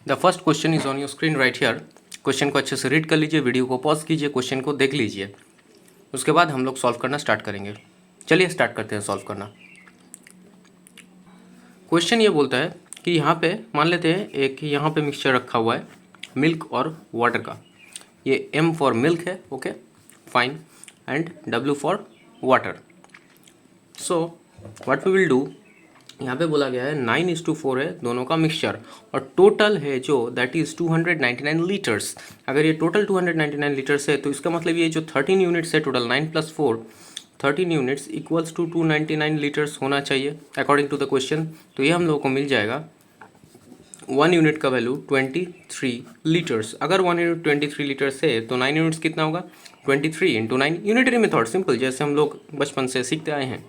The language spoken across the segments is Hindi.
The first question is on your screen right here. Question को अच्छे से रीड कर लीजिए, वीडियो को पॉज कीजिए, क्वेश्चन को देख लीजिए, उसके बाद हम लोग सॉल्व करना स्टार्ट करेंगे। चलिए स्टार्ट करते हैं सॉल्व करना। क्वेश्चन ये बोलता है कि यहाँ पे मान लेते हैं एक यहाँ पे मिक्सचर रखा हुआ है मिल्क और वाटर का। ये M फॉर मिल्क है, okay fine, and W for water. So what we will do, यहाँ पे बोला गया है 9:4 है दोनों का मिक्सचर, और टोटल है जो दैट इज़ 299 लीटर्स। अगर ये टोटल 299 लीटर्स है तो इसका मतलब ये जो 13 यूनिट्स है, total 9 + 4 13 units equals to 299 litres होना चाहिए अकॉर्डिंग टू द क्वेश्चन। तो ये हम लोगों को मिल जाएगा 1 यूनिट का वैल्यू 23 लीटर्स। अगर 1 यूनिट 23 लीटर्स है तो 9 यूनिट्स कितना होगा, 23 × 9, यूनिटरी मेथड, सिंपल, जैसे हम लोग बचपन से सीखते आए हैं।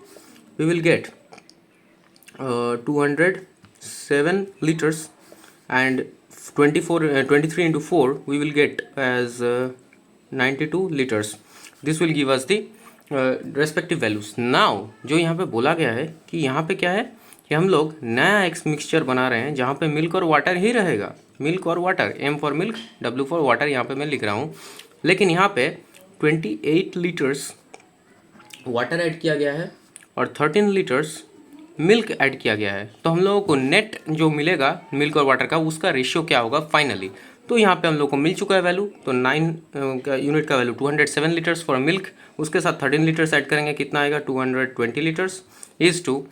We will get 207 liters, and 23 into 4 we will get as 92 liters. This will give us the respective values. Now जो यहाँ पे बोला गया है कि यहाँ पे क्या है कि हम लोग नया एक मिक्सचर बना रहे हैं जहाँ पे मिल्क और वाटर ही रहेगा, मिल्क और water, M for milk, W for water यहाँ पे मैं लिख रहा हूँ, लेकिन यहाँ पे 28 लीटर्स वाटर ऐड किया गया है और 13 लीटर्स मिल्क ऐड किया गया है। तो हम लोगों को नेट जो मिलेगा मिल्क और वाटर का, उसका रेशियो क्या होगा फाइनली। तो यहाँ पे हम लोग को मिल चुका है वैल्यू। तो 9 का यूनिट का वैल्यू 207 लीटर्स फॉर मिल्क, उसके साथ 13 लीटर्स ऐड करेंगे, कितना आएगा 220 लीटर्स, इज टू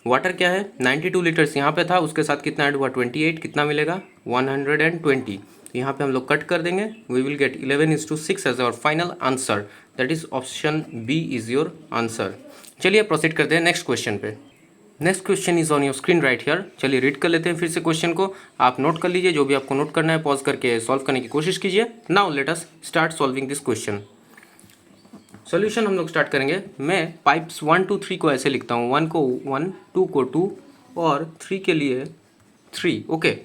वाटर क्या है 92 लीटर्स यहाँ पे था, उसके साथ कितना ऐड हुआ 28, कितना मिलेगा 120। यहाँ पे हम लोग कट कर देंगे, we will get 11:6 as our final answer, that is option B is your answer. चलिए प्रोसीड करते हैं नेक्स्ट क्वेश्चन पे। Next question is on your screen right here. चलिए रीड कर लेते हैं फिर से क्वेश्चन को, आप नोट कर लीजिए, जो भी आपको नोट करना है पॉज करके सॉल्व करने की कोशिश कीजिए। Now let us start solving this question. Solution हम लोग स्टार्ट करेंगे। मैं पाइप्स 1 2 3 को ऐसे लिखता हूँ, 1 को 1, 2 को 2 और 3 के लिए 3, ओके।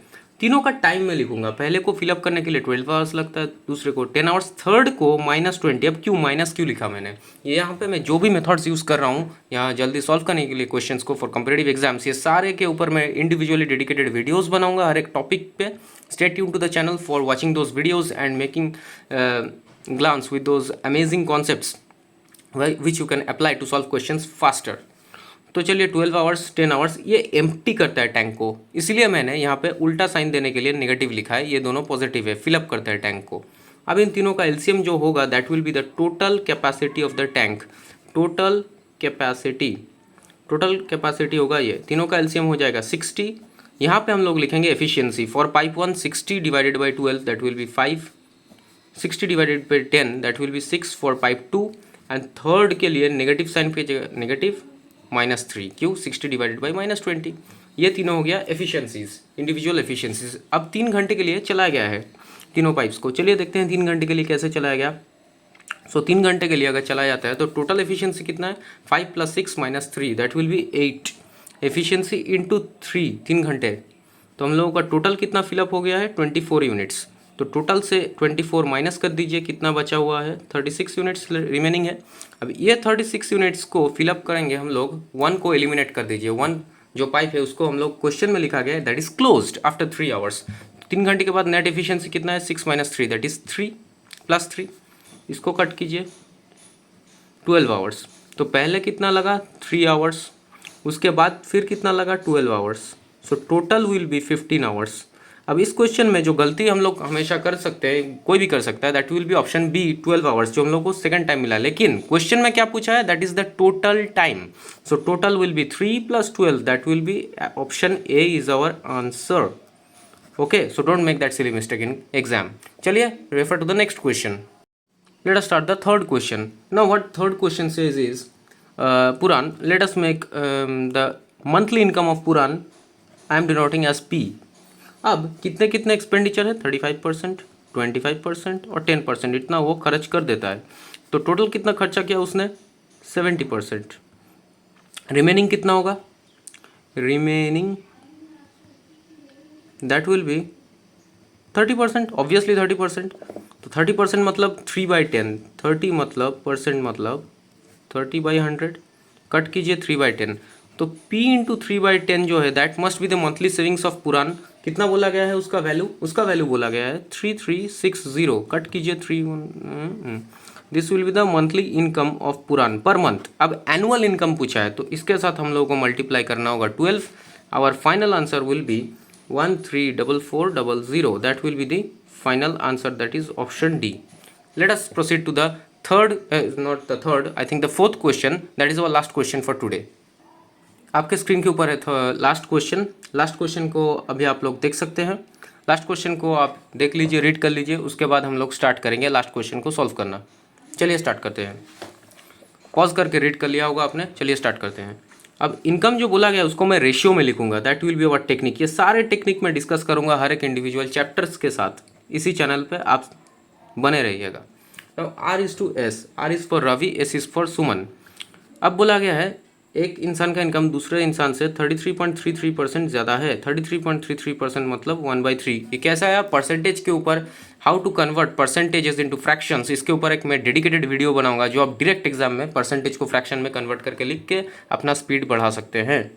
तीनों का टाइम मैं लिखूंगा, पहले को फिलअप करने के लिए 12 आवर्स लगता है, दूसरे को 10 आवर्स, थर्ड को -20। अब क्यों माइनस क्यों लिखा मैंने, ये यहाँ पे मैं जो भी मेथड्स यूज़ कर रहा हूँ यहाँ जल्दी सॉल्व करने के लिए क्वेश्चंस को फॉर कॉम्पिटिटिव एग्जाम्स, ये सारे के ऊपर मैं इंडिविजुअली डेडिकेटेड वीडियोस बनाऊंगा हर एक टॉपिक पे। Stay tuned to the channel for watching those videos and making glance with those amazing concepts which you can apply to solve questions faster. तो चलिए 12 आवर्स 10 आवर्स ये एम्प्टी करता है टैंक को, इसलिए मैंने यहाँ पे उल्टा साइन देने के लिए नेगेटिव लिखा है, ये दोनों पॉजिटिव है, फिलअप करता है टैंक को। अब इन तीनों का एलसीएम जो होगा that will be the total capacity of the tank. Total capacity होगा ये, तीनों का एलसीएम हो जाएगा 60। यहाँ पे हम लोग लिखेंगे efficiency for pipe 1 60 divided by 12 that will B 5, 60 divided by 10 that will B 6 for pipe 2, and third के लिए नेगेटिव साइन पे नेगेटिव -3, क्यों 60 डिवाइडेड बाई -20। ये तीनों हो गया एफिशिएंसीज, इंडिविजुअल एफिशिएंसीज। अब 3 घंटे के लिए चलाया गया है तीनों पाइप्स को, चलिए देखते हैं 3 घंटे के लिए कैसे चलाया गया। सो 3 घंटे के लिए अगर चलाया जाता है तो टोटल एफिशिएंसी कितना है 5 + 6 - 3 that will B 8, efficiency into 3 घंटे। तो हम लोगों का टोटल कितना फिलअप हो गया है 24 यूनिट्स। तो टोटल से 24 माइनस कर दीजिए, कितना बचा हुआ है 36 यूनिट्स रिमेनिंग है। अब ये 36 यूनिट्स को फिलअप करेंगे हम लोग, 1 को एलिमिनेट कर दीजिए, 1 जो पाइप है उसको हम लोग क्वेश्चन में लिखा गया है that is closed after 3 hours. 3 घंटे के बाद नेट एफिशिएंसी कितना है 6 - 3 दैट इज 3 + 3, इसको कट कीजिए 12 आवर्स। तो पहले कितना लगा 3 आवर्स, उसके बाद फिर कितना लगा 12 hours, so total will B 15 hours. अब इस क्वेश्चन में जो गलती हम लोग हमेशा कर सकते हैं, कोई भी कर सकता है, that will be option B 12 hours, जो हम लोग को सेकंड टाइम मिला। लेकिन क्वेश्चन में क्या पूछा है that is the total time, so total will be 3 + 12 that will be option A is our answer, okay. So don't make that silly mistake in exam. चलिए refer to the next question. Let us start the third question. Now what third question says is Puran, let us make the monthly income of Puran I am denoting as P. अब कितने कितने एक्सपेंडिचर है 35%, 25% और 10%, इतना वो खर्च कर देता है। तो टोटल कितना खर्चा किया उसने 70%। रिमेनिंग कितना होगा, remaining that will B 30%, obviously 30%। तो 30% मतलब 3/10, 30 मतलब परसेंट मतलब 30/100, कट कीजिए 3/10। तो P × 3/10 जो है that must be the monthly savings of पुरान, कितना बोला गया है उसका वैल्यू बोला गया है 3360, कट कीजिए 3 this will be the monthly income of पुरान पर मंथ। अब एनुअल इनकम पूछा है तो इसके साथ हम लोगों को मल्टीप्लाई करना होगा 12। Our final answer will be 134400, that will be the final answer, that is option D. Let us proceed to the third, not the third, I think the fourth question, that is our last question for today. आपके स्क्रीन के ऊपर है लास्ट क्वेश्चन। लास्ट क्वेश्चन को अभी आप लोग देख सकते हैं। लास्ट क्वेश्चन को आप देख लीजिए, रीड कर लीजिए, उसके बाद हम लोग स्टार्ट करेंगे लास्ट क्वेश्चन को सॉल्व करना। चलिए स्टार्ट करते हैं। पॉज करके रीड कर लिया होगा आपने। चलिए स्टार्ट करते हैं। अब इनकम जो बोला गया उसको मैं रेशियो में लिखूंगा, that will be our technique. ये सारे टेक्निक में डिस्कस करूंगा हर एक इंडिविजुअल चैप्टर्स के साथ। इसी चैनल पे आप बने रहिएगा। तो R is to S, R is for Ravi, S is for Suman. अब बोला गया है एक इंसान का इनकम दूसरे इंसान से 33.33% ज़्यादा है। 33.33% मतलब 1/3। ये कैसा है? परसेंटेज के ऊपर how to convert percentages into fractions, इसके ऊपर एक मैं डेडिकेटेड वीडियो बनाऊंगा जो आप डायरेक्ट एग्जाम में परसेंटेज को फ्रैक्शन में कन्वर्ट करके लिख के अपना स्पीड बढ़ा सकते हैं।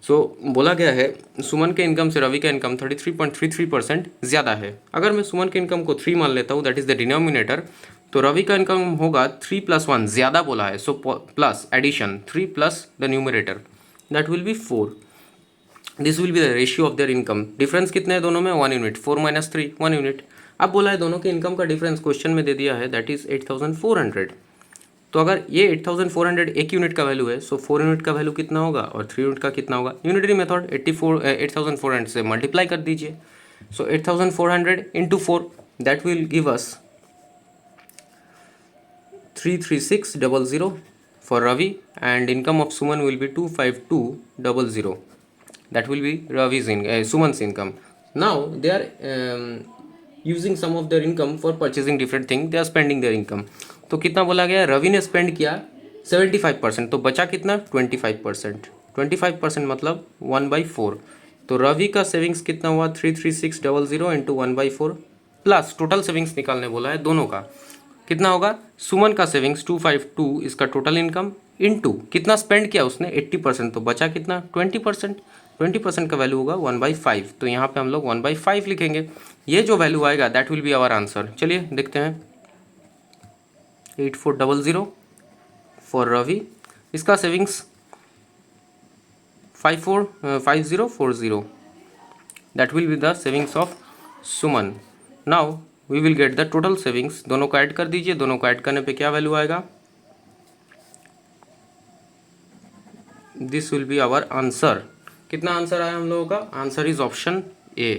सो बोला गया है सुमन के इनकम से रवि का इनकम 33.33% ज़्यादा है। अगर मैं सुमन के इनकम को 3 मान लेता हूँ, दैट इज़ द डिनोमिनेटर, तो रवि का इनकम होगा 3 + 1, ज़्यादा बोला है, so plus addition 3 plus the numerator, that will be 4। This will be the ratio of their income. Difference कितने हैं दोनों में? 1 यूनिट। 4 - 3 1 यूनिट। अब बोला है दोनों के इनकम का डिफरेंस क्वेश्चन में दे दिया है, दैट इज़ 8400। तो अगर ये 8400 1 यूनिट का वैल्यू है, सो 4 यूनिट का वैल्यू कितना होगा और 3 यूनिट का कितना होगा? यूनिटरी मेथड 8400 से मल्टीप्लाई कर दीजिए। सो 8400 × 4, that will give us 33600 for Ravi, and income of Suman will be 25200. That will be Ravi's Suman's income. Now they are using some of their income for purchasing different things. They are spending their income. तो कितना बोला गया? रवि ने स्पेंड किया 75%, तो बचा कितना? 25%। 25% मतलब 1/4। तो रवि का सेविंग्स कितना हुआ? 33600 × 1/4 प्लस टोटल सेविंग्स निकालने बोला है दोनों का। कितना होगा? सुमन का सेविंग्स 252, इसका टोटल इनकम इनटू कितना स्पेंड किया उसने 80%, तो बचा कितना? 20%। 20% का वैल्यू होगा 1/5, तो यहाँ पे हम लोग 1/5 लिखेंगे। ये जो वैल्यू आएगा that will be our answer. चलिए देखते हैं। 8400 फॉर रवि, इसका savings 5040, that will be the savings of Suman. Now we will get the total savings. दोनों को ऐड कर दीजिए। दोनों को ऐड करने पे क्या वैल्यू आएगा? This will be our answer. कितना आंसर आया हम लोगों का? Answer is option A,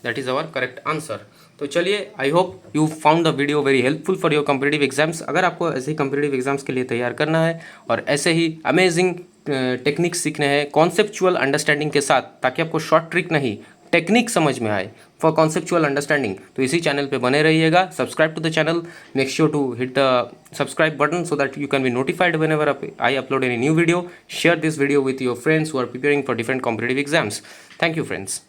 that is our correct answer. तो चलिए, I hope you found the video very helpful for your competitive exams. अगर आपको ऐसे ही कॉम्पिटिटिव एग्जाम्स के लिए तैयार करना है और ऐसे ही अमेजिंग टेक्निक्स सीखने हैं कॉन्सेप्चुअल अंडरस्टैंडिंग के साथ, ताकि आपको शॉर्ट ट्रिक नहीं टेक्निक समझ में आए फॉर कॉन्सेप्चुअल अंडरस्टैंडिंग, तो इसी चैनल पे बने रहिएगा। Subscribe to the channel, make sure to hit the subscribe button so that you can be notified whenever I upload any new video. Share this video with your friends who are preparing for different competitive exams. Thank you, friends.